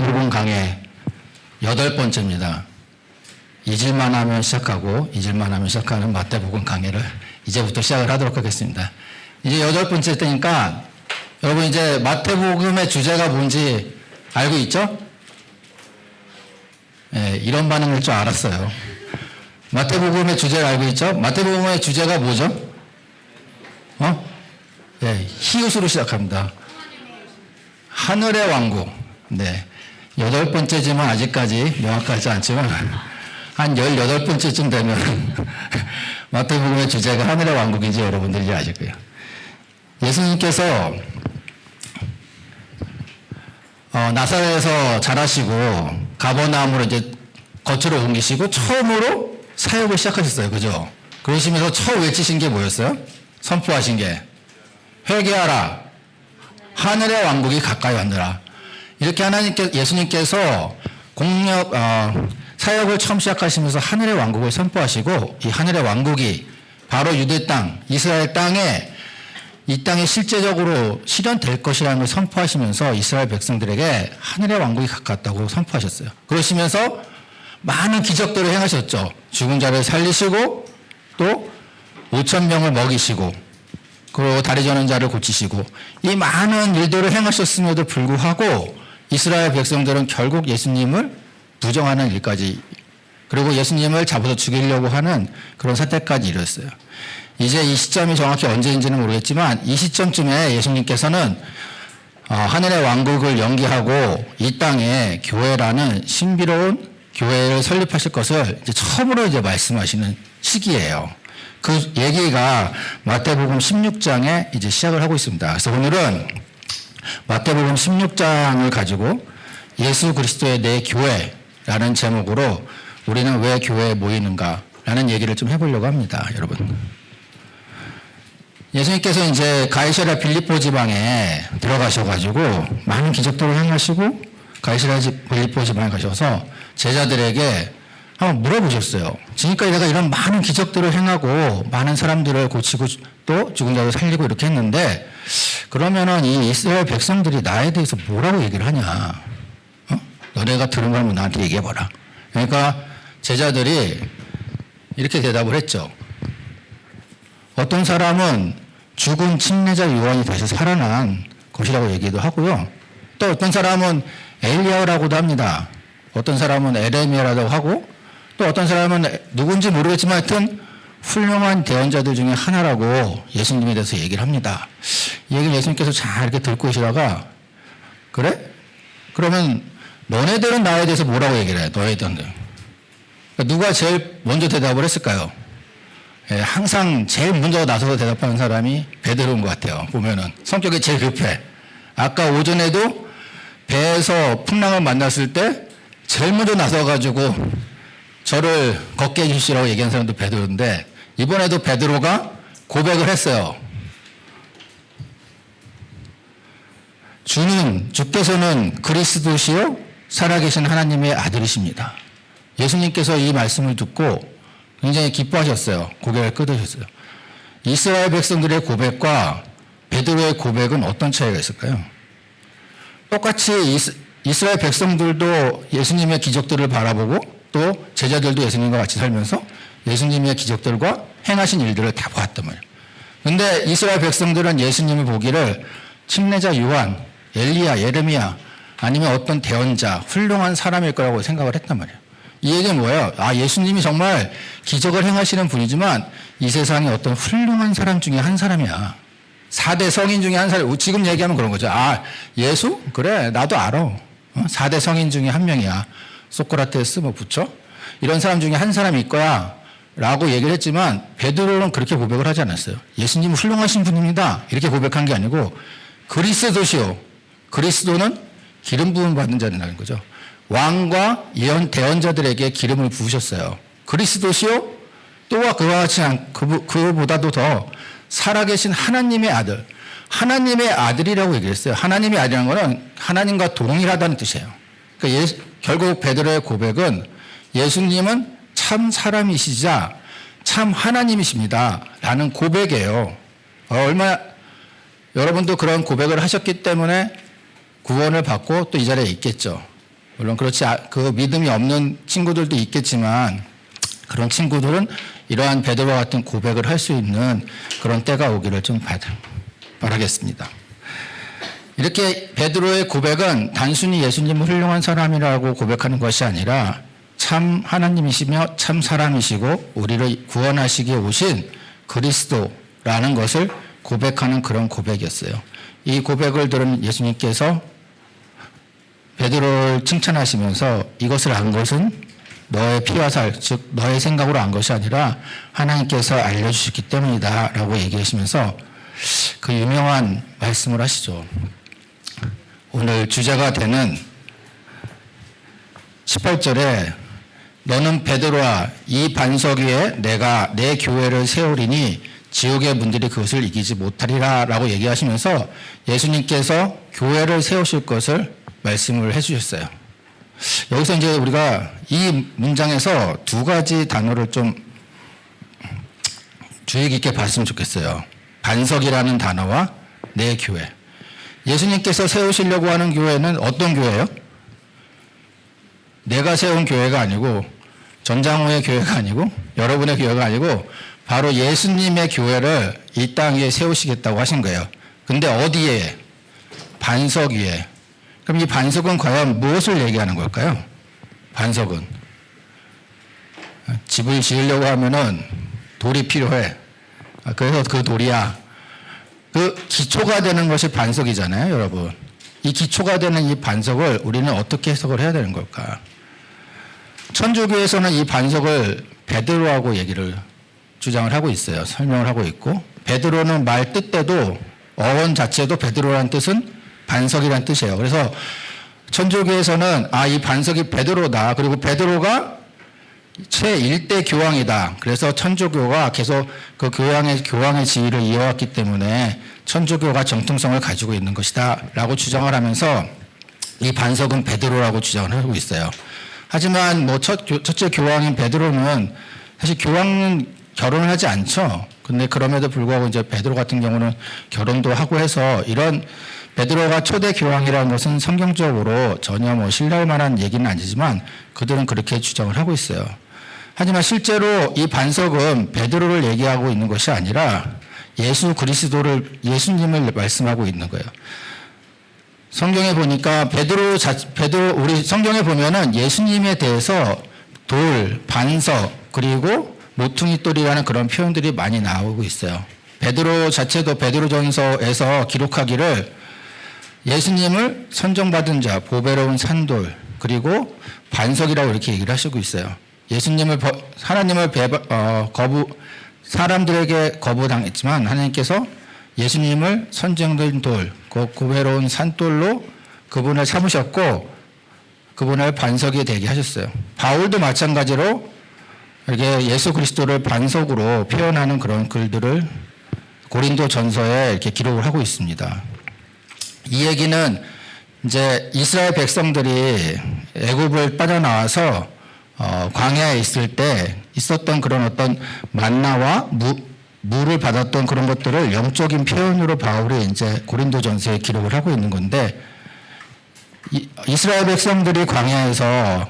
마태복음 강의 8번째입니다. 잊을만 하면 시작하고 잊을만 하면 시작하는 마태복음 강의를 이제부터 시작을 하도록 하겠습니다. 이제 8번째 때니까 여러분 이제 마태복음의 주제가 뭔지 알고 있죠? 네, 이런 반응일 줄 알았어요. 마태복음의 주제를 알고 있죠? 마태복음의 주제가 뭐죠? 네, 히읗으로 시작합니다. 하늘의 왕국. 네. 8번째지만 아직까지 명확하지 않지만 한 18번째쯤 되면 마태복음의 주제가 하늘의 왕국인지 여러분들이 아실 거예요. 예수님께서 나사렛에서 자라시고 가버나움으로 이제 거처를 옮기시고 처음으로 사역을 시작하셨어요. 그죠? 그러시면서 처음 외치신 게 뭐였어요? 선포하신 게 회개하라. 하늘의 왕국이 가까이 왔느라. 이렇게 예수님께서 사역을 처음 시작하시면서 하늘의 왕국을 선포하시고 이 하늘의 왕국이 바로 유대 땅, 이스라엘 땅에 이 땅에 실제적으로 실현될 것이라는 걸 선포하시면서 이스라엘 백성들에게 하늘의 왕국이 가깝다고 선포하셨어요. 그러시면서 많은 기적들을 행하셨죠. 죽은 자를 살리시고 또 5,000명을 먹이시고 그리고 다리 저는 자를 고치시고 이 많은 일들을 행하셨음에도 불구하고 이스라엘 백성들은 결국 예수님을 부정하는 일까지 그리고 예수님을 잡아서 죽이려고 하는 그런 사태까지 이르렀어요. 이제 이 시점이 정확히 언제인지는 모르겠지만 이 시점쯤에 예수님께서는 하늘의 왕국을 연기하고 이 땅에 교회라는 신비로운 교회를 설립하실 것을 이제 처음으로 이제 말씀하시는 시기예요. 그 얘기가 마태복음 16장에 이제 시작을 하고 있습니다. 그래서 오늘은 마태복음 16장을 가지고 예수 그리스도의 내 교회라는 제목으로 우리는 왜 교회에 모이는가라는 얘기를 좀 해보려고 합니다, 여러분. 예수님께서 이제 가이사랴 빌립보 지방에 들어가셔가지고 많은 기적들을 행하시고 가이사랴 빌립보 지방에 가셔서 제자들에게 한번 물어보셨어요. 지금까지 내가 이런 많은 기적들을 행하고 많은 사람들을 고치고 또 죽은 자를 살리고 이렇게 했는데 그러면은 이 이스라엘 백성들이 나에 대해서 뭐라고 얘기를 하냐? 너네가 들은 걸 나한테 얘기해봐라. 그러니까 제자들이 이렇게 대답을 했죠. 어떤 사람은 죽은 침례자 요한이 다시 살아난 것이라고 얘기도 하고요. 또 어떤 사람은 엘리야라고도 합니다. 어떤 사람은 에레미야라고 하고 또 어떤 사람은 누군지 모르겠지만 하여튼 훌륭한 대언자들 중에 하나라고 예수님에 대해서 얘기를 합니다. 이 얘기를 예수님께서 잘 이렇게 듣고 계시다가 그래? 그러면 너네들은 나에 대해서 뭐라고 얘기를 해? 너희들은. 누가 제일 먼저 대답을 했을까요? 예, 항상 제일 먼저 나서서 대답하는 사람이 베드로인 것 같아요. 보면은 성격이 제일 급해. 아까 오전에도 배에서 풍랑을 만났을 때 제일 먼저 나서가지고 저를 걷게 해주시라고 얘기한 사람도 베드로인데 이번에도 베드로가 고백을 했어요. 주께서는 그리스도시요 살아계신 하나님의 아들이십니다. 예수님께서 이 말씀을 듣고 굉장히 기뻐하셨어요. 고개를 끄덕였어요. 이스라엘 백성들의 고백과 베드로의 고백은 어떤 차이가 있을까요? 똑같이 이스라엘 백성들도 예수님의 기적들을 바라보고 또 제자들도 예수님과 같이 살면서 예수님의 기적들과 행하신 일들을 다 보았단 말이에요. 그런데 이스라엘 백성들은 예수님을 보기를 침례자 요한, 엘리야, 예레미야 아니면 어떤 대언자, 훌륭한 사람일 거라고 생각을 했단 말이에요. 이 얘기는 뭐예요? 예수님이 정말 기적을 행하시는 분이지만 이 세상에 어떤 훌륭한 사람 중에 한 사람이야. 4대 성인 중에 한 사람. 지금 얘기하면 그런 거죠. 예수? 그래, 나도 알아. 4대 성인 중에 한 명이야. 소크라테스, 부처? 이런 사람 중에 한 사람일 거야. 라고 얘기를 했지만 베드로는 그렇게 고백을 하지 않았어요. 예수님은 훌륭하신 분입니다. 이렇게 고백한 게 아니고 그리스도시요. 그리스도는 기름 부음 받은 자라는 거죠. 왕과 대언자들에게 기름을 부으셨어요. 그리스도시요. 또한 그와 같이 그보다도 더 살아계신 하나님의 아들. 하나님의 아들이라고 얘기했어요. 하나님의 아들이라는 것은 하나님과 동일하다는 뜻이에요. 그러니까 결국 베드로의 고백은 예수님은 참 사람이시자 참 하나님이십니다. 라는 고백이에요. 얼마나 여러분도 그런 고백을 하셨기 때문에 구원을 받고 또 이 자리에 있겠죠. 물론 그 믿음이 없는 친구들도 있겠지만 그런 친구들은 이러한 베드로와 같은 고백을 할 수 있는 그런 때가 오기를 좀 바라겠습니다. 이렇게 베드로의 고백은 단순히 예수님은 훌륭한 사람이라고 고백하는 것이 아니라 참 하나님이시며 참 사람이시고 우리를 구원하시기에 오신 그리스도라는 것을 고백하는 그런 고백이었어요. 이 고백을 들은 예수님께서 베드로를 칭찬하시면서 이것을 안 것은 너의 피와 살, 즉 너의 생각으로 안 것이 아니라 하나님께서 알려주셨기 때문이다 라고 얘기하시면서 그 유명한 말씀을 하시죠. 오늘 주제가 되는 18절에 너는 베드로와 이 반석 위에 내가 내 교회를 세우리니 지옥의 문들이 그것을 이기지 못하리라 라고 얘기하시면서 예수님께서 교회를 세우실 것을 말씀을 해주셨어요. 여기서 이제 우리가 이 문장에서 두 가지 단어를 좀 주의 깊게 봤으면 좋겠어요. 반석이라는 단어와 내 교회. 예수님께서 세우시려고 하는 교회는 어떤 교회예요? 내가 세운 교회가 아니고 전장호의 교회가 아니고 여러분의 교회가 아니고 바로 예수님의 교회를 이 땅 위에 세우시겠다고 하신 거예요. 근데 어디에? 반석 위에. 그럼 이 반석은 과연 무엇을 얘기하는 걸까요? 반석은 집을 지으려고 하면은 돌이 필요해. 그래서 그 돌이야. 그 기초가 되는 것이 반석이잖아요, 여러분. 이 기초가 되는 이 반석을 우리는 어떻게 해석을 해야 되는 걸까? 천주교에서는 이 반석을 베드로하고 얘기를 주장을 하고 있어요. 설명을 하고 있고 베드로는 말 뜻대도 어원 자체도 베드로라는 뜻은 반석이라는 뜻이에요. 그래서 천주교에서는 이 반석이 베드로다. 그리고 베드로가 제1대 교황이다. 그래서 천주교가 계속 그 교황의 지위를 이어왔기 때문에 천주교가 정통성을 가지고 있는 것이다 라고 주장을 하면서 이 반석은 베드로라고 주장을 하고 있어요. 하지만 뭐 첫째 교황인 베드로는 사실 교황은 결혼을 하지 않죠. 근데 그럼에도 불구하고 이제 베드로 같은 경우는 결혼도 하고 해서 이런 베드로가 초대 교황이라는 것은 성경적으로 전혀 뭐 신뢰할 만한 얘기는 아니지만 그들은 그렇게 주장을 하고 있어요. 하지만 실제로 이 반석은 베드로를 얘기하고 있는 것이 아니라 예수님을 말씀하고 있는 거예요. 성경에 보니까 우리 성경에 보면은 예수님에 대해서 돌, 반석, 그리고 모퉁이돌이라는 그런 표현들이 많이 나오고 있어요. 베드로 자체도 베드로전서에서 기록하기를 예수님을 선정받은 자, 보배로운 산돌, 그리고 반석이라고 이렇게 얘기를 하시고 있어요. 하나님을 사람들에게 거부당했지만 하나님께서 예수님을 선정된 돌, 보배로운 산돌로 그분을 삼으셨고 그분을 반석이 되게 하셨어요. 바울도 마찬가지로 이렇게 예수 그리스도를 반석으로 표현하는 그런 글들을 고린도 전서에 이렇게 기록을 하고 있습니다. 이 얘기는 이제 이스라엘 백성들이 애굽을 빠져나와서 광야에 있을 때 있었던 그런 어떤 만나와 물을 받았던 그런 것들을 영적인 표현으로 바울이 이제 고린도 전서에 기록을 하고 있는 건데 이스라엘 백성들이 광야에서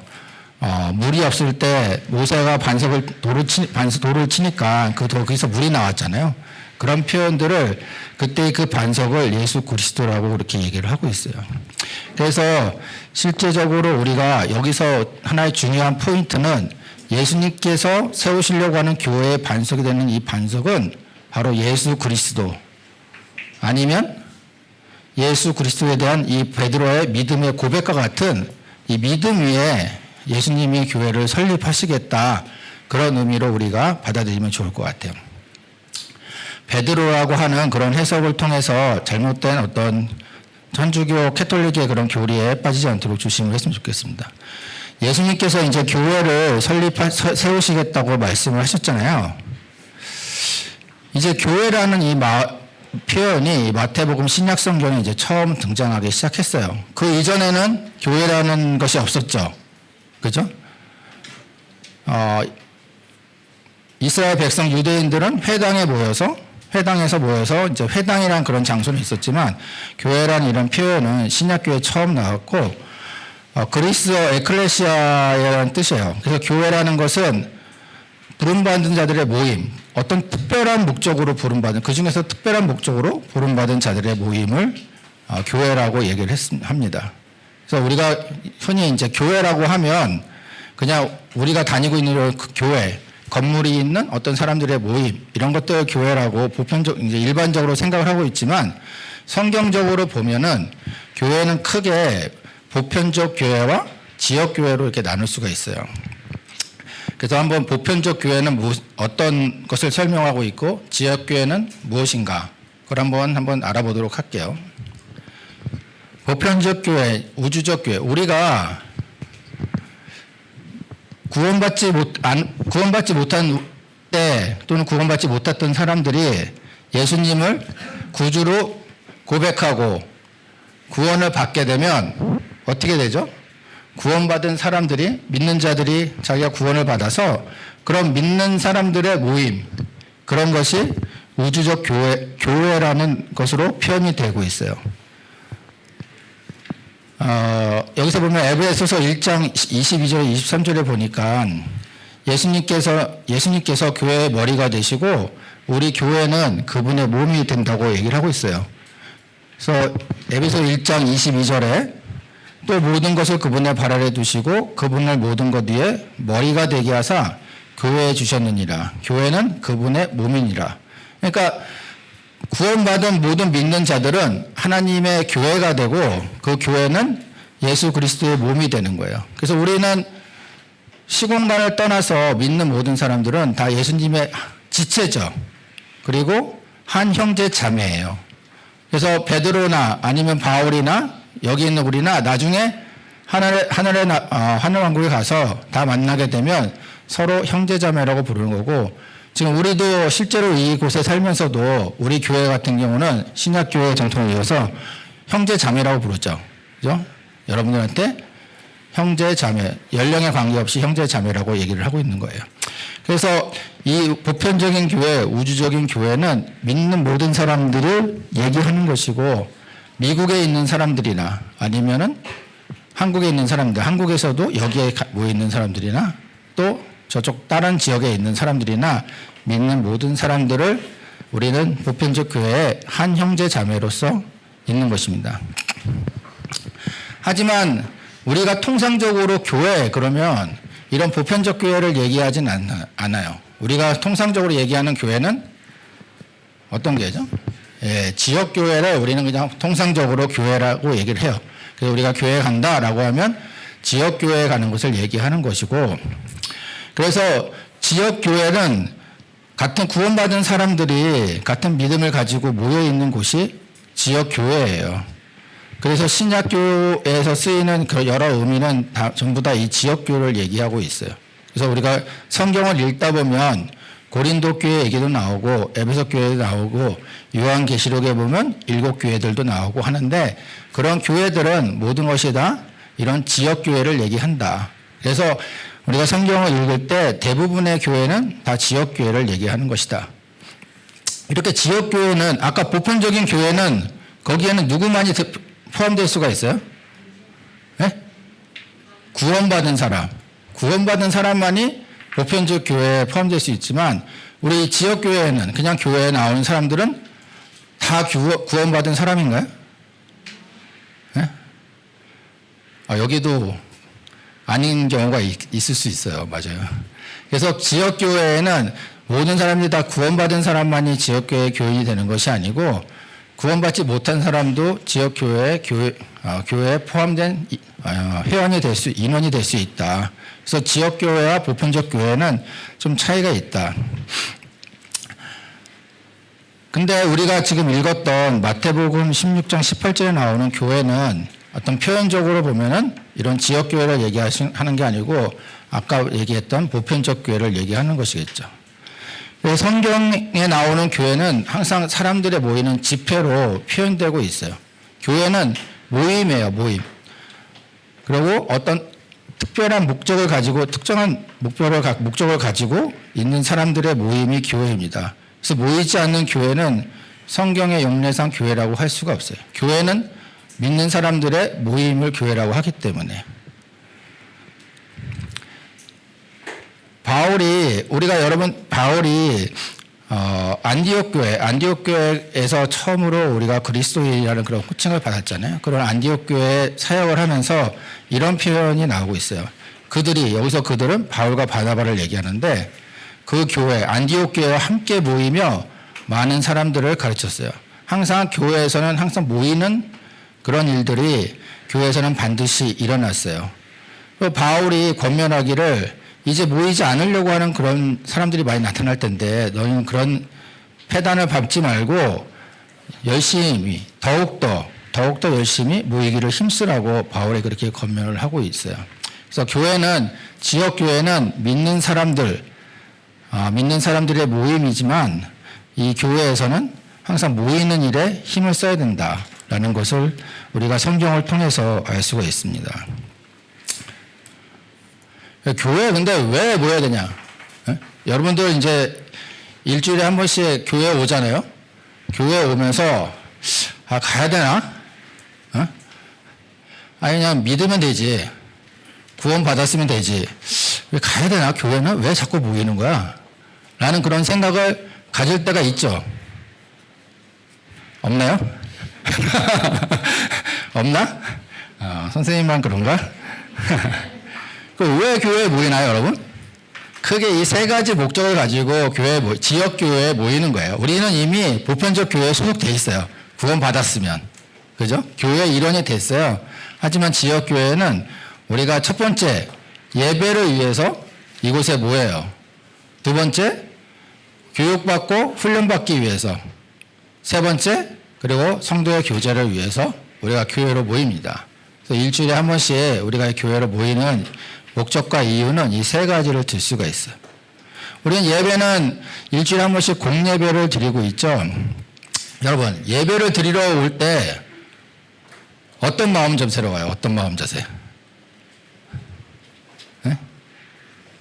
물이 없을 때 모세가 돌을 치니까 거기서 물이 나왔잖아요. 그런 표현들을 그때 그 반석을 예수 그리스도라고 그렇게 얘기를 하고 있어요. 그래서 실제적으로 우리가 여기서 하나의 중요한 포인트는 예수님께서 세우시려고 하는 교회의 반석이 되는 이 반석은 바로 예수 그리스도 아니면 예수 그리스도에 대한 이 베드로의 믿음의 고백과 같은 이 믿음 위에 예수님이 교회를 설립하시겠다 그런 의미로 우리가 받아들이면 좋을 것 같아요. 베드로라고 하는 그런 해석을 통해서 잘못된 어떤 천주교 캐톨릭의 그런 교리에 빠지지 않도록 조심을 했으면 좋겠습니다. 예수님께서 이제 교회를 세우시겠다고 말씀을 하셨잖아요. 이제 교회라는 이 표현이 마태복음 신약 성경에 이제 처음 등장하기 시작했어요. 그 이전에는 교회라는 것이 없었죠. 그죠? 이스라엘 백성 유대인들은 회당에서 모여서 이제 회당이란 그런 장소는 있었지만 교회라는 이런 표현은 신약교회에 처음 나왔고 그리스어 에클레시아라는 뜻이에요. 그래서 교회라는 것은 부름받은 자들의 모임, 어떤 특별한 목적으로 부름받은, 그 중에서 특별한 목적으로 부름받은 자들의 모임을 교회라고 얘기를 합니다. 그래서 우리가 흔히 이제 교회라고 하면 그냥 우리가 다니고 있는 그 교회, 건물이 있는 어떤 사람들의 모임, 이런 것들 교회라고 이제 일반적으로 생각을 하고 있지만 성경적으로 보면은 교회는 크게 보편적 교회와 지역 교회로 이렇게 나눌 수가 있어요. 그래서 한번 보편적 교회는 어떤 것을 설명하고 있고 지역 교회는 무엇인가, 그걸 한번 알아보도록 할게요. 보편적 교회, 우주적 교회, 우리가 구원받지 못한 때 또는 구원받지 못했던 사람들이 예수님을 구주로 고백하고 구원을 받게 되면 어떻게 되죠? 구원받은 사람들이, 믿는 자들이 자기가 구원을 받아서 그런 믿는 사람들의 모임, 그런 것이 우주적 교회라는 것으로 표현이 되고 있어요. 여기서 보면 에베소서 1장 22절 23절에 보니까 예수님께서 교회의 머리가 되시고 우리 교회는 그분의 몸이 된다고 얘기를 하고 있어요. 그래서 에베소 1장 22절에 또 모든 것을 그분의 발 아래 두시고 그분을 모든 것 위에 머리가 되게 하사 교회에 주셨느니라. 교회는 그분의 몸이니라. 그러니까 구원받은 모든 믿는 자들은 하나님의 교회가 되고 그 교회는 예수 그리스도의 몸이 되는 거예요. 그래서 우리는 시공간을 떠나서 믿는 모든 사람들은 다 예수님의 지체죠. 그리고 한 형제 자매예요. 그래서 베드로나 아니면 바울이나 여기 있는 우리나 나중에 하늘 왕국에 가서 다 만나게 되면 서로 형제자매라고 부르는 거고, 지금 우리도 실제로 이곳에 살면서도 우리 교회 같은 경우는 신약교회 정통을 이어서 형제자매라고 부르죠. 그죠? 여러분들한테 형제자매, 연령에 관계없이 형제자매라고 얘기를 하고 있는 거예요. 그래서 이 보편적인 교회, 우주적인 교회는 믿는 모든 사람들을 얘기하는 것이고, 미국에 있는 사람들이나 아니면은 한국에 있는 사람들, 한국에서도 여기에 모여 있는 사람들이나 또 저쪽 다른 지역에 있는 사람들이나 믿는 모든 사람들을 우리는 보편적 교회의 한 형제 자매로서 있는 것입니다. 하지만 우리가 통상적으로 교회 그러면 이런 보편적 교회를 얘기하진 않아요. 우리가 통상적으로 얘기하는 교회는 어떤 교회죠? 지역 교회를 우리는 그냥 통상적으로 교회라고 얘기를 해요. 그래서 우리가 교회에 간다라고 하면 지역 교회에 가는 것을 얘기하는 것이고, 그래서 지역 교회는 같은 구원받은 사람들이 같은 믿음을 가지고 모여 있는 곳이 지역 교회예요. 그래서 신약교에서 쓰이는 그 여러 의미는 전부 다 이 지역 교회를 얘기하고 있어요. 그래서 우리가 성경을 읽다 보면 고린도 교회 얘기도 나오고 에베소 교회도 나오고 요한계시록에 보면 7교회들도 나오고 하는데, 그런 교회들은 모든 것이 다 이런 지역 교회를 얘기한다. 그래서 우리가 성경을 읽을 때 대부분의 교회는 다 지역 교회를 얘기하는 것이다. 이렇게 지역 교회는, 아까 보편적인 교회는 거기에는 누구만이 포함될 수가 있어요? 네? 구원받은 사람만이 보편적 교회에 포함될 수 있지만, 우리 지역 교회에는 그냥 교회에 나오는 사람들은 다 구원받은 사람인가요? 네? 여기도 아닌 경우가 있을 수 있어요. 맞아요. 그래서 지역 교회에는 모든 사람들이 다 구원받은 사람만이 지역 교회의 교인이 되는 것이 아니고, 구원받지 못한 사람도 지역 교회에 포함된 회원이 될 수, 인원이 될 수 있다. 그래서 지역 교회와 보편적 교회는 좀 차이가 있다. 근데 우리가 지금 읽었던 마태복음 16장 18절에 나오는 교회는 어떤 표현적으로 보면은 이런 지역 교회를 얘기하는 게 아니고 아까 얘기했던 보편적 교회를 얘기하는 것이겠죠. 성경에 나오는 교회는 항상 사람들의 모이는 집회로 표현되고 있어요. 교회는 모임이에요, 모임. 그리고 어떤 특별한 목적을 가지고, 특정한 목적을 가지고 있는 사람들의 모임이 교회입니다. 그래서 모이지 않는 교회는 성경의 용례상 교회라고 할 수가 없어요. 교회는 믿는 사람들의 모임을 교회라고 하기 때문에. 바울이 안디옥 교회에서 처음으로 우리가 그리스도인이라는 그런 호칭을 받았잖아요. 그런 안디옥 교회 사역을 하면서 이런 표현이 나오고 있어요. 여기서 그들은 바울과 바나바를 얘기하는데 그 교회, 안디옥 교회와 함께 모이며 많은 사람들을 가르쳤어요. 항상 교회에서는 항상 모이는 그런 일들이 교회에서는 반드시 일어났어요. 바울이 권면하기를 이제 모이지 않으려고 하는 그런 사람들이 많이 나타날 텐데 너희는 그런 패단을 밟지 말고 열심히 더욱더 열심히 모이기를 힘쓰라고 바울이 그렇게 권면을 하고 있어요. 그래서 지역 교회는 믿는 사람들의 모임이지만 이 교회에서는 항상 모이는 일에 힘을 써야 된다라는 것을 우리가 성경을 통해서 알 수가 있습니다. 교회 근데 왜 모여야 되냐? 여러분들 이제 일주일에 한 번씩 교회 오잖아요. 교회 오면서 가야 되나? 아니 그냥 믿으면 되지. 구원 받았으면 되지. 왜 가야 되나? 교회는 왜 자꾸 모이는 거야? 라는 그런 생각을 가질 때가 있죠. 없나요? 없나? 선생님만 그런가? 왜 교회에 모이나요, 여러분? 크게 이 세 가지 목적을 가지고 지역 교회에 모이는 거예요. 우리는 이미 보편적 교회에 소속돼 있어요. 구원 받았으면. 그죠? 교회 일원이 됐어요. 하지만 지역 교회는 우리가 첫 번째, 예배를 위해서 이곳에 모여요. 두 번째, 교육받고 훈련받기 위해서. 세 번째, 그리고 성도의 교제를 위해서 우리가 교회로 모입니다. 그래서 일주일에 한 번씩 우리가 교회로 모이는 목적과 이유는 이 세 가지를 들 수가 있어요. 우리는 예배는 일주일에 한 번씩 공예배를 드리고 있죠. 여러분, 예배를 드리러 올 때 어떤 마음 자세로 와요? 어떤 마음 자세? 네?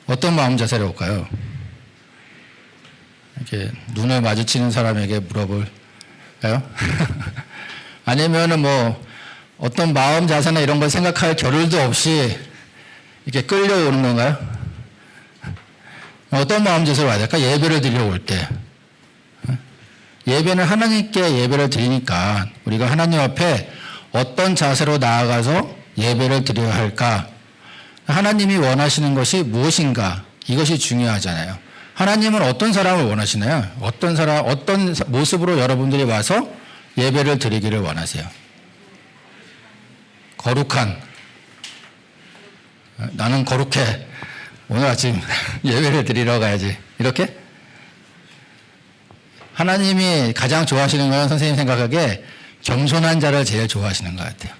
어떤 마음 자세로 올까요? 이렇게 눈을 마주치는 사람에게 물어볼까요? 아니면은 어떤 마음 자세나 이런 걸 생각할 겨를도 없이 이렇게 끌려오는 건가요? 어떤 마음 자세로 와야 될까? 예배를 드리러 올 때. 예배는 하나님께 예배를 드리니까 우리가 하나님 앞에 어떤 자세로 나아가서 예배를 드려야 할까? 하나님이 원하시는 것이 무엇인가? 이것이 중요하잖아요. 하나님은 어떤 사람을 원하시나요? 어떤 모습으로 여러분들이 와서 예배를 드리기를 원하세요? 거룩한. 나는 거룩해. 오늘 아침 예배를 드리러 가야지. 이렇게? 하나님이 가장 좋아하시는 건 선생님 생각하기에 겸손한 자를 제일 좋아하시는 것 같아요.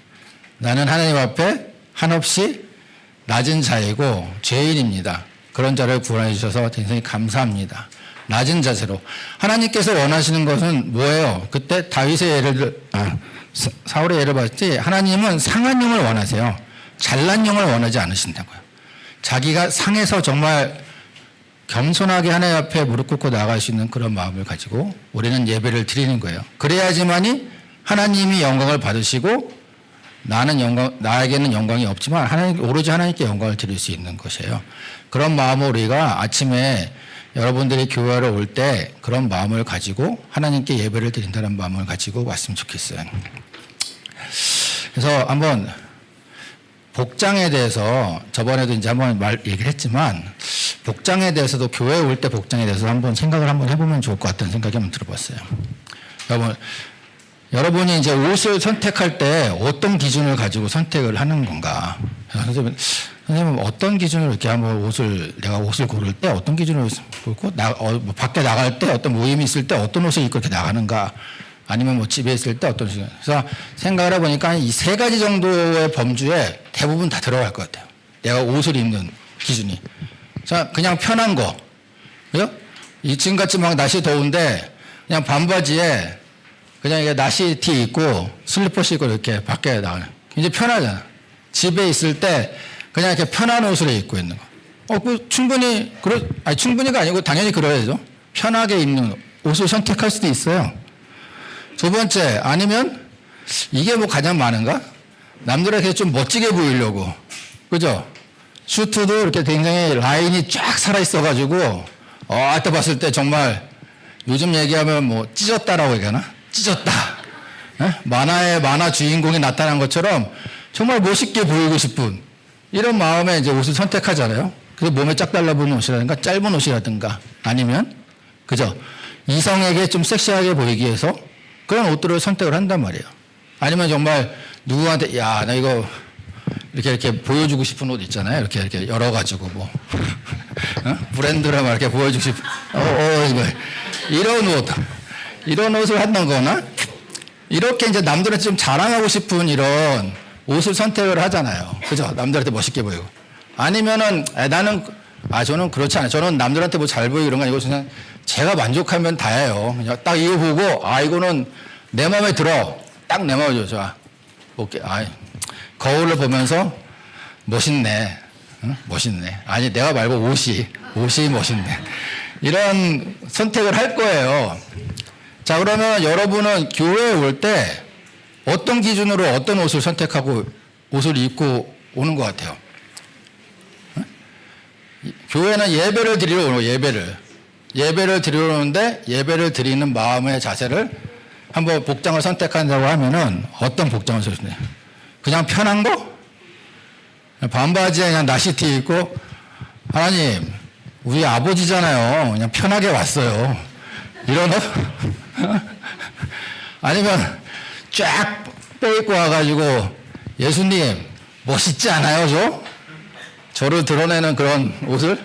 나는 하나님 앞에 한없이 낮은 자이고 죄인입니다. 그런 자를 구원해 주셔서 대단히 감사합니다. 낮은 자세로. 하나님께서 원하시는 것은 뭐예요? 그때 사울의 예를 봤지, 하나님은 상한 영을 원하세요. 잘난 영을 원하지 않으신다고요. 자기가 상해서 정말 겸손하게 하나님 앞에 무릎 꿇고 나아갈 수 있는 그런 마음을 가지고 우리는 예배를 드리는 거예요. 그래야지만이 하나님이 영광을 받으시고 나에게는 영광이 없지만 오로지 하나님께 영광을 드릴 수 있는 것이에요. 그런 마음으로 우리가 아침에 여러분들이 교회로 올 때 그런 마음을 가지고 하나님께 예배를 드린다는 마음을 가지고 왔으면 좋겠어요. 그래서 한번 복장에 대해서 저번에도 이제 한번 얘기를 했지만 복장에 대해서도 교회에 올 때 복장에 대해서 한번 생각을 한번 해보면 좋을 것 같다는 생각이 한번 들어봤어요. 여러분이 이제 옷을 선택할 때 어떤 기준을 가지고 선택을 하는 건가? 선생님 어떤 기준으로 이렇게 한번 내가 옷을 고를 때 어떤 기준으로 고르고 밖에 나갈 때 어떤 모임이 있을 때 어떤 옷을 입고 이렇게 나가는가? 아니면 집에 있을 때 어떤 식으로. 그래서 생각을 해보니까 이 세 가지 정도의 범주에 대부분 다 들어갈 것 같아요. 내가 옷을 입는 기준이. 자, 그냥 편한 거. 그죠? 지금같이 막 날씨 더운데 그냥 반바지에 그냥 이게 나시티 입고 슬리퍼 신고 이렇게 밖에 나가는. 이제 편하잖아. 집에 있을 때 그냥 이렇게 편한 옷을 입고 있는 거. 충분히가 아니고 당연히 그래야죠. 편하게 입는 옷을 선택할 수도 있어요. 두 번째, 아니면 이게 가장 많은가? 남들에게 좀 멋지게 보이려고. 그죠? 슈트도 이렇게 굉장히 라인이 쫙 살아있어가지고, 아까 봤을 때 정말 요즘 얘기하면 뭐 찢었다라고 얘기하나? 찢었다. 만화 주인공이 나타난 것처럼 정말 멋있게 보이고 싶은 이런 마음에 이제 옷을 선택하잖아요. 그래서 몸에 쫙 달라붙는 옷이라든가 짧은 옷이라든가 아니면, 그죠? 이성에게 좀 섹시하게 보이기 위해서 그런 옷들을 선택을 한단 말이에요. 아니면 정말 누구한테, 야, 나 이거 이렇게 보여주고 싶은 옷 있잖아요. 이렇게 열어가지고 뭐. 브랜드를 막 이렇게 보여주고 싶은, 이런 옷을 한다는 거나, 이렇게 이제 남들한테 좀 자랑하고 싶은 이런 옷을 선택을 하잖아요. 그죠? 남들한테 멋있게 보이고. 아니면은, 저는 그렇지 않아요. 저는 남들한테 뭐 잘 보이고 이런 거 아니고 그냥 제가 만족하면 다예요. 그냥 딱 이거 보고, 이거는 내 마음에 들어. 딱 내 마음에 들어. 좋아. 오케이. 거울을 보면서 멋있네. 멋있네. 아니, 내가 말고 옷이 멋있네. 이런 선택을 할 거예요. 자, 그러면 여러분은 교회에 올 때 어떤 기준으로 어떤 옷을 선택하고 옷을 입고 오는 것 같아요? 교회는 예배를 드리러 오는 거예요. 예배를 드리러 오는데 예배를 드리는 마음의 자세를 한번 복장을 선택한다고 하면은 어떤 복장을 선택해요? 그냥 편한 거? 반바지에 그냥 나시티 입고, 하나님, 우리 아버지잖아요. 그냥 편하게 왔어요. 이런 옷? 아니면 쫙 빼입고 와가지고, 예수님, 멋있지 않아요, 저를 드러내는 그런 옷을?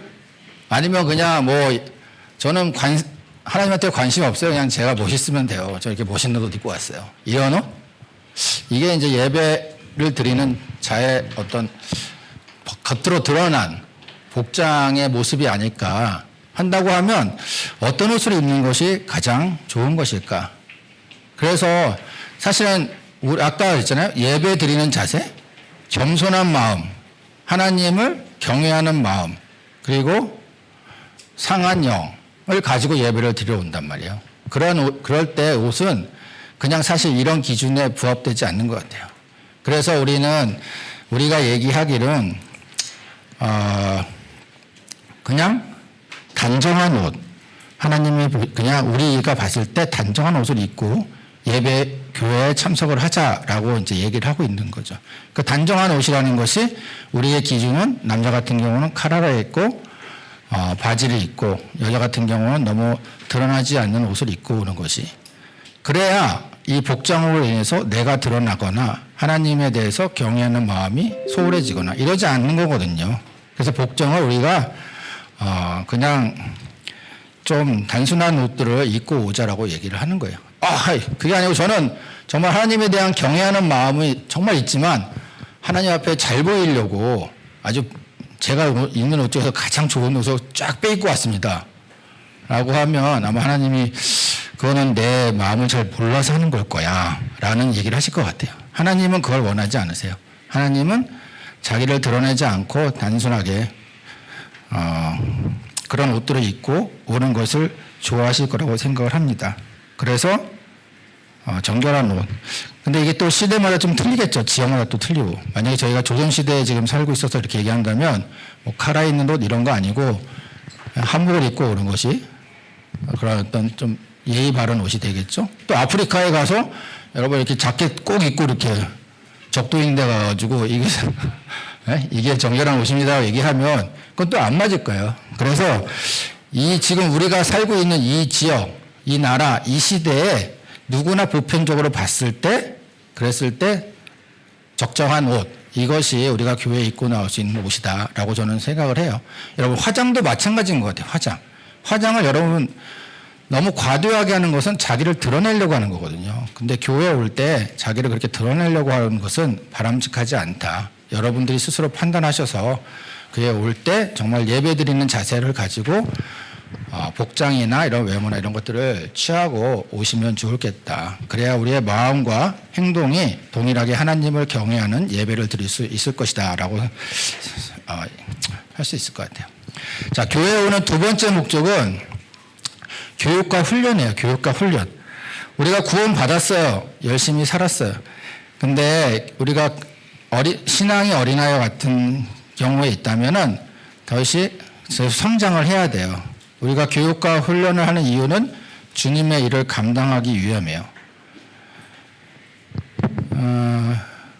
아니면 그냥 저는 하나님한테 관심 없어요. 그냥 제가 멋있으면 돼요. 저 이렇게 멋있는 옷 입고 왔어요. 이런 옷? 이게 이제 예배를 드리는 자의 어떤 겉으로 드러난 복장의 모습이 아닐까 한다고 하면 어떤 옷을 입는 것이 가장 좋은 것일까? 그래서 사실은 우리 아까 했잖아요. 예배 드리는 자세, 겸손한 마음, 하나님을 경외하는 마음, 그리고 상한 영을 가지고 예배를 드려 온단 말이에요. 그럴 때 옷은 그냥 사실 이런 기준에 부합되지 않는 것 같아요. 그래서 우리가 얘기하기는 그냥 단정한 옷, 하나님이 그냥 우리가 봤을 때 단정한 옷을 입고 교회에 참석을 하자라고 이제 얘기를 하고 있는 거죠. 그 단정한 옷이라는 것이 우리의 기준은 남자 같은 경우는 카라를 입고 바지를 입고 여자 같은 경우는 너무 드러나지 않는 옷을 입고 오는 것이, 그래야 이 복장으로 인해서 내가 드러나거나 하나님에 대해서 경외하는 마음이 소홀해지거나 이러지 않는 거거든요. 그래서 복장을 우리가 그냥 좀 단순한 옷들을 입고 오자라고 얘기를 하는 거예요. 그게 아니고 저는 정말 하나님에 대한 경외하는 마음이 정말 있지만 하나님 앞에 잘 보이려고 아주 제가 입는 옷 중에서 가장 좋은 옷을 쫙 빼입고 왔습니다 라고 하면 아마 하나님이 그거는 내 마음을 잘 몰라서 하는 걸 거야 라는 얘기를 하실 것 같아요. 하나님은 그걸 원하지 않으세요. 하나님은 자기를 드러내지 않고 단순하게 그런 옷들을 입고 오는 것을 좋아하실 거라고 생각을 합니다. 그래서 정결한 옷. 근데 이게 또 시대마다 좀 틀리겠죠. 지역마다 또 틀리고. 만약에 저희가 조선시대에 지금 살고 있어서 이렇게 얘기한다면 뭐 카라 있는 옷 이런 거 아니고 한복을 입고 오는 것이 그런 어떤 좀 예의 바른 옷이 되겠죠. 또 아프리카에 가서 여러분 이렇게 자켓 꼭 입고 이렇게 적도인데 가가지고 이게 정결한 옷입니다 얘기하면 그건 또 안 맞을 거예요. 그래서 지금 우리가 살고 있는 이 지역, 이 나라, 이 시대에 누구나 보편적으로 그랬을 때 적정한 옷, 이것이 우리가 교회에 입고 나올 수 있는 옷이다라고 저는 생각을 해요. 여러분 화장도 마찬가지인 것 같아요. 화장을 여러분 너무 과도하게 하는 것은 자기를 드러내려고 하는 거거든요. 근데 교회에 올 때 자기를 그렇게 드러내려고 하는 것은 바람직하지 않다. 여러분들이 스스로 판단하셔서 교회에 올 때 정말 예배드리는 자세를 가지고 복장이나 이런 외모나 이런 것들을 취하고 오시면 좋겠다. 그래야 우리의 마음과 행동이 동일하게 하나님을 경외하는 예배를 드릴 수 있을 것이다 라고 할 수 있을 것 같아요. 자, 교회에 오는 두 번째 목적은 교육과 훈련이에요. 교육과 훈련. 우리가 구원 받았어요. 열심히 살았어요. 근데 우리가 신앙의 어린아이와 같은 경우에 있다면은 다시 성장을 해야 돼요. 우리가 교육과 훈련을 하는 이유는 주님의 일을 감당하기 위함이에요.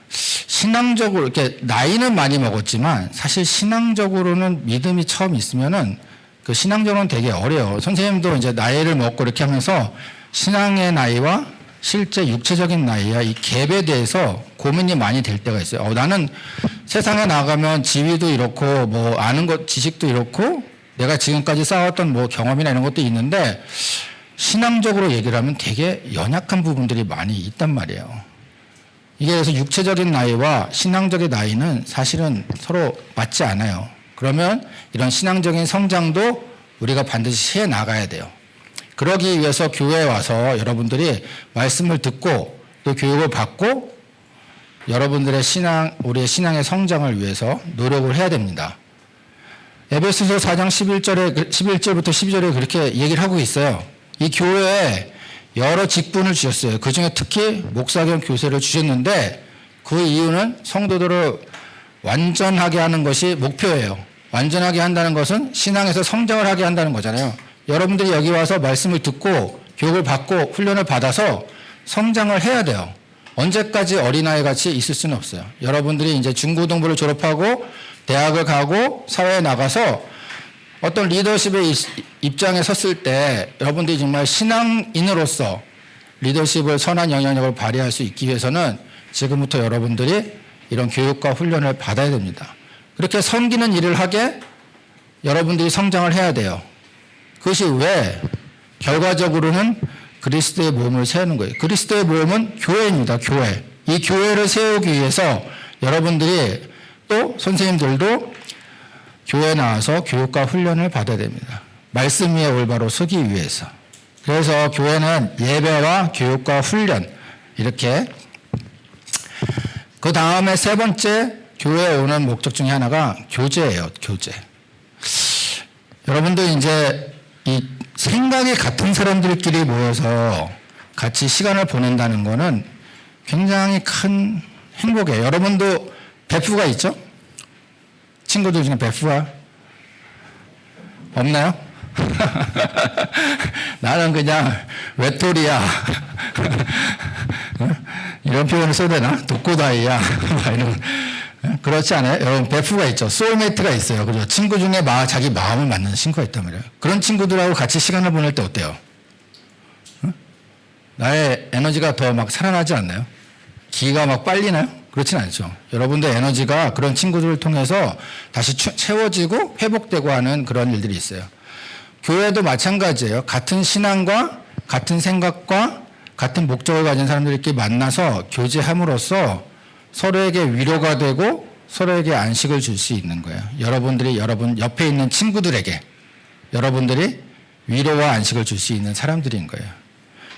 신앙적으로 이렇게 나이는 많이 먹었지만 사실 신앙적으로는 믿음이 처음 있으면은 그 신앙적으로는 되게 어려요. 선생님도 이제 나이를 먹고 이렇게 하면서 신앙의 나이와 실제 육체적인 나이와 이 갭에 대해서 고민이 많이 될 때가 있어요. 나는 세상에 나가면 지위도 이렇고 뭐 아는 것 지식도 이렇고 내가 지금까지 쌓았던 뭐 경험이나 이런 것도 있는데 신앙적으로 얘기를 하면 되게 연약한 부분들이 많이 있단 말이에요. 이게 그래서 육체적인 나이와 신앙적인 나이는 사실은 서로 맞지 않아요. 그러면 이런 신앙적인 성장도 우리가 반드시 해 나가야 돼요. 그러기 위해서 교회에 와서 여러분들이 말씀을 듣고 또 교육을 받고 여러분들의 우리의 신앙의 성장을 위해서 노력을 해야 됩니다. 에베소서 4장 11절부터 12절에 그렇게 얘기를 하고 있어요. 이 교회에 여러 직분을 주셨어요. 그 중에 특히 목사 겸 교세를 주셨는데 그 이유는 성도들을 완전하게 하는 것이 목표예요. 완전하게 한다는 것은 신앙에서 성장을 하게 한다는 거잖아요. 여러분들이 여기 와서 말씀을 듣고 교육을 받고 훈련을 받아서 성장을 해야 돼요. 언제까지 어린아이 같이 있을 수는 없어요. 여러분들이 이제 중고등부를 졸업하고 대학을 가고 사회에 나가서 어떤 리더십의 입장에 섰을 때 여러분들이 정말 신앙인으로서 리더십을 선한 영향력을 발휘할 수 있기 위해서는 지금부터 여러분들이 이런 교육과 훈련을 받아야 됩니다. 그렇게 섬기는 일을 하게 여러분들이 성장을 해야 돼요. 그것이 왜? 결과적으로는 그리스도의 몸을 세우는 거예요. 그리스도의 몸은 교회입니다. 교회. 이 교회를 세우기 위해서 여러분들이 또 선생님들도 교회에 나와서 교육과 훈련을 받아야 됩니다. 말씀 위에 올바로 서기 위해서. 그래서 교회는 예배와 교육과 훈련 이렇게 그 다음에 세 번째 교회에 오는 목적 중에 하나가 교제예요. 교제. 여러분들 이제 이 생각이 같은 사람들끼리 모여서 같이 시간을 보낸다는 거는 굉장히 큰 행복이에요. 여러분도 베프가 있죠? 친구들 중에 베프가 없나요? 나는 그냥 외톨이야. 이런 표현을 써야 되나? 독고다이야. 이런. 그렇지 않아요? 여러분, 베프가 있죠. 소울메이트가 있어요. 그죠? 친구 중에 자기 마음을 맞는 친구가 있단 말이에요. 그런 친구들하고 같이 시간을 보낼 때 어때요? 나의 에너지가 더 막 살아나지 않나요? 기가 막 빨리나요? 그렇진 않죠. 여러분들 에너지가 그런 친구들을 통해서 다시 채워지고 회복되고 하는 그런 일들이 있어요. 교회도 마찬가지예요. 같은 신앙과 같은 생각과 같은 목적을 가진 사람들끼리 만나서 교제함으로써 서로에게 위로가 되고 서로에게 안식을 줄 수 있는 거예요. 여러분들이 여러분 옆에 있는 친구들에게 여러분들이 위로와 안식을 줄 수 있는 사람들인 거예요.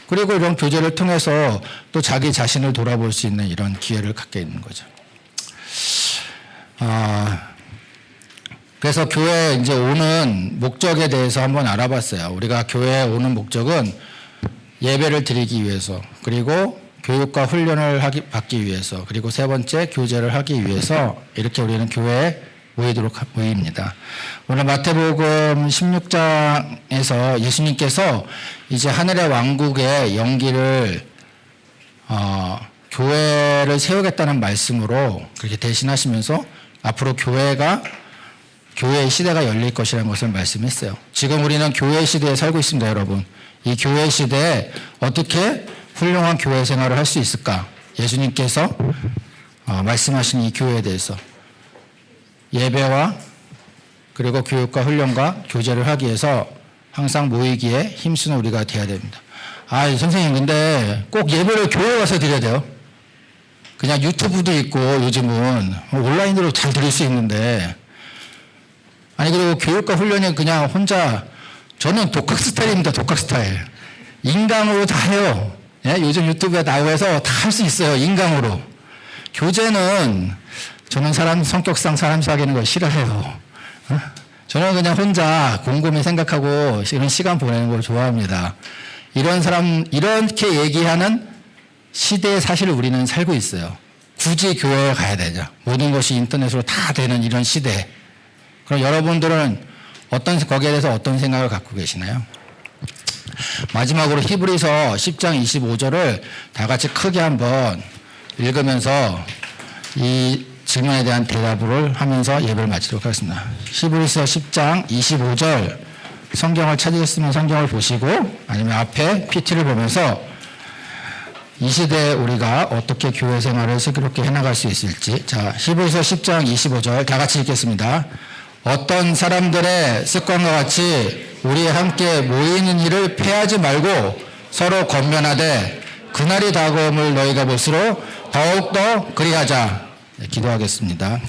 그리고 이런 교제를 통해서 또 자기 자신을 돌아볼 수 있는 이런 기회를 갖게 있는 거죠. 그래서 교회에 이제 오는 목적에 대해서 한번 알아봤어요. 우리가 교회에 오는 목적은 예배를 드리기 위해서, 그리고 교육과 훈련을 받기 위해서, 그리고 세 번째 교제를 하기 위해서 이렇게 우리는 교회에 모입니다. 오늘 마태복음 16장에서 예수님께서 이제 하늘의 왕국의 연기를 교회를 세우겠다는 말씀으로 그렇게 대신하시면서 앞으로 교회의 시대가 열릴 것이라는 것을 말씀했어요. 지금 우리는 교회 시대에 살고 있습니다, 여러분. 이 교회 시대에 어떻게 훌륭한 교회 생활을 할 수 있을까? 예수님께서 말씀하신 이 교회에 대해서 예배와 그리고 교육과 훈련과 교제를 하기 위해서 항상 모이기에 힘쓰는 우리가 돼야 됩니다. 선생님, 근데 꼭 예배를 교회 와서 드려야 돼요? 그냥 유튜브도 있고 요즘은 온라인으로 잘 드릴 수 있는데, 그리고 교육과 훈련이 그냥 혼자, 저는 독학 스타일입니다. 독학 스타일. 인강으로 다 해요. 요즘 유튜브에 나오고 해서 다 할 수 있어요. 인강으로. 교제는 저는 성격상 사람 사귀는 걸 싫어해요. 저는 그냥 혼자 곰곰이 생각하고 이런 시간 보내는 걸 좋아합니다. 이렇게 얘기하는 시대에 사실 우리는 살고 있어요. 굳이 교회에 가야 되냐. 모든 것이 인터넷으로 다 되는 이런 시대. 그럼 여러분들은 거기에 대해서 어떤 생각을 갖고 계시나요? 마지막으로 히브리서 10장 25절을 다 같이 크게 한번 읽으면서 이 질문에 대한 대답을 하면서 예배를 마치도록 하겠습니다. 히브리서 10장 25절 성경을 찾으셨으면 성경을 보시고 아니면 앞에 PT를 보면서 이 시대에 우리가 어떻게 교회 생활을 슬기롭게 해나갈 수 있을지. 자, 히브리서 10장 25절 다 같이 읽겠습니다. 어떤 사람들의 습관과 같이 우리 함께 모이는 일을 폐하지 말고 서로 권면하되 그날이 다가옴을 너희가 볼수록 더욱더 그리하자. 네, 기도하겠습니다.